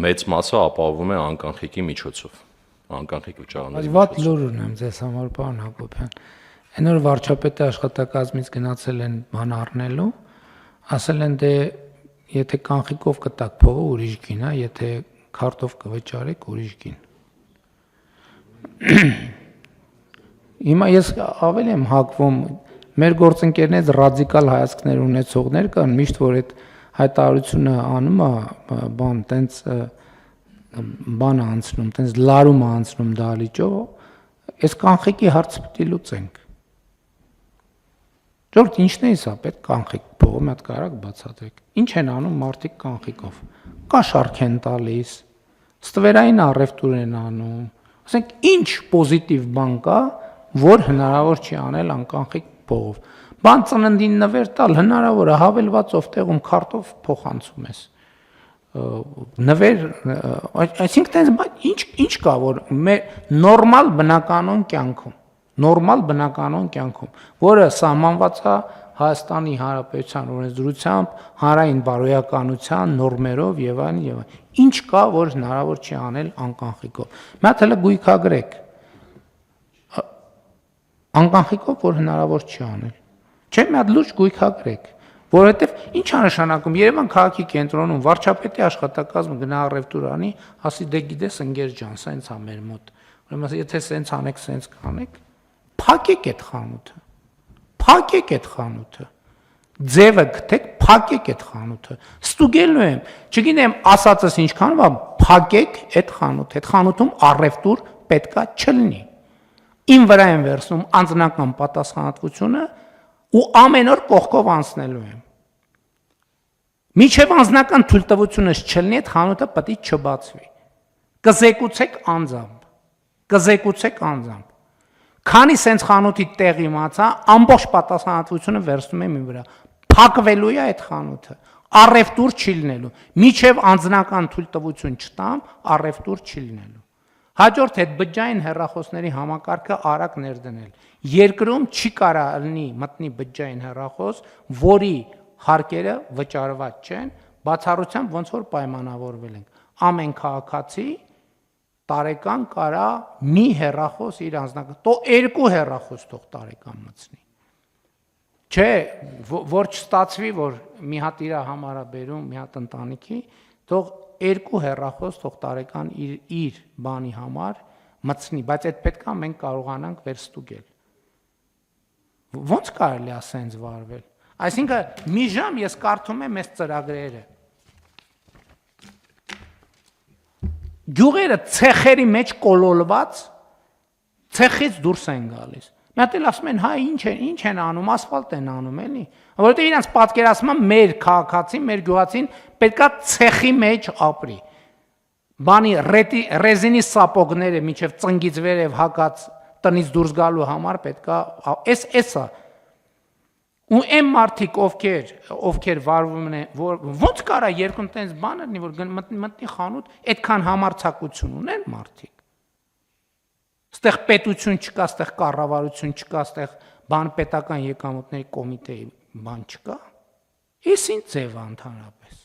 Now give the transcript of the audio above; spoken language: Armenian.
մեծ մասը ապահովում է անկանխիկի միջոցով, անկանխիկ վճարումների միջոցով։ Վատ լուր ունեմ ձեզ համար, պարոն Հակոբյան։ Այն որ վարչապետի աշխատակազմից գնացել են բան առնելու, ասել են դե եթե կանխիկով կտակ փողը ուրիշ գին, հա, եթե քարտով կվճարեք ուրիշ գին։ Հիմա ես ավելի եմ հակվում, մեր գործընկերներից ռադիկալ հայացքներ ունեցողներ կան, միշտ որ այդ հայտարարությունը անում է, բան տենց բան անցնում, տենց լարում անցնում դալիճով, այս կանխիկի հարցը պիտի լուծենք։ Ժողովուրդ ինչն է սա, պետք կանխիկ փողը մի հատ կարակ բացատրեք։ Ինչ են անում մարդիկ կանխիկով։ Կա շարք են տալիս, ստվերային առևտուր են անում։ Ասենք ինչ պոզիտիվ բան կա, որ հնարավոր չի անել անկանխիկ փողով։ Բան ծննդին նվեր տալ հնարավոր է, հավելվածով տեղում քարտով փոխանցում ես։ Նվեր, այսինքն ինչ կա, որ մեր նորմալ բնականon կյանքում, որը սահմանված է Հայաստանի Հանրապետության օրենսդրությամբ, հանրային բարոյականության նորմերով եւ այլն եւ այլն։ Ինչ կա, որ հնարավոր չի անել անկանխիկով։ Մի հատ հələ գույքագրեք։ Անկանխիկով որ հնարավոր չի անել։ Չէ՞ մի հատ լուրջ գույքագրեք, որովհետեւ ինչ է նշանակում Երևան քաղաքի կենտրոնում վարչապետի աշխատակազմը գնա առևտուր անի, ասի դե գիտես ընկեր ջան, սենց է մեր մոտ։ Ուրեմն եթե սենց անեք, սենց կանեք, փակեք այդ խանութը։ Փակեք այդ խանութը։ Ձևը գտեք, փակեք այդ խանութը։ Ստուգելու եմ, չգիտեմ, ասածս ինչքան է, փակեք այդ խանութը։ Այդ խանութում առևտուր պետքա չլինի։ Իմ վրա եմ վերցնում անձնական պատասխանատվությունը ու ամեն օր կողքով անցնելու եմ։ Միջև անձնական թույլտվությունս չլինի, այդ խանութը պետք է չբացվի։ Կզեկուցեք անձամբ։ Քանի սենց խանութի տեղ իմացա, ամբողջ պատասխանատվությունը վերցնում եմ իմ վրա։ Փակվելու է այդ խանութը, առևտուր չի լինելու։ Միջև անձնական թույլտվություն չտամ, առևտուր չի լինելու։ Հաջորդ հետ բջջային հեռախոսների համակարգը արագ ներդնել։ Երկրում չի կարա լինի մտնի բջջային հեռախոս, որի հարկերը վճարված չեն, բացառությամբ ոնց որ պայմանավորվել ենք։ Ամեն քաղաքացի տարեկան կարա մի հեռախոս իր անձնական, թող 2 հեռախոս թող տարեկան մտցնի։ Չէ, որ չստացվի, որ մի հատ իր համար է բերում, մի հատ ընտանիքի, թող 2 հեռախոս թող տարեկան իր բանի համար մտցնի, բայց այդ պետք է մենք կարողանանք վերստուգել։ Ոնց կարելի է ասենց վարվել։ Այսինքն մի ժամ ես կարդում եմ այս ծրագրերը։ Գյուղերը ցեխերի մեջ կոլոլված, ցեխից դուրս են գալիս։ Մի հատ էլ ասում են, հա ինչ են անում, ասֆալտ են անում, էլի։ Որովհետև իրանց պատկերացման մեր քաղաքացին, մեր գյուղացին պետքա ցեխի մեջ ապրի։ Բանի ռեզինի սապոգները միջև ծնգից վերև հակած տնից դուրս գալու համար պետքա էսա։ Ու այն մարդիկ, ովքեր վարվում են, ոնց կարա երկում տենց բան լինի, որ մտնի խանութ, այդքան համարձակություն ունեն մարդիկ։ Ստեղ պետություն չկա, ստեղ կառավարություն չկա, ստեղ բան պետական եկամուտների կոմիտեի բան չկա։ Էս ինչ ձև է ընդհանրապես։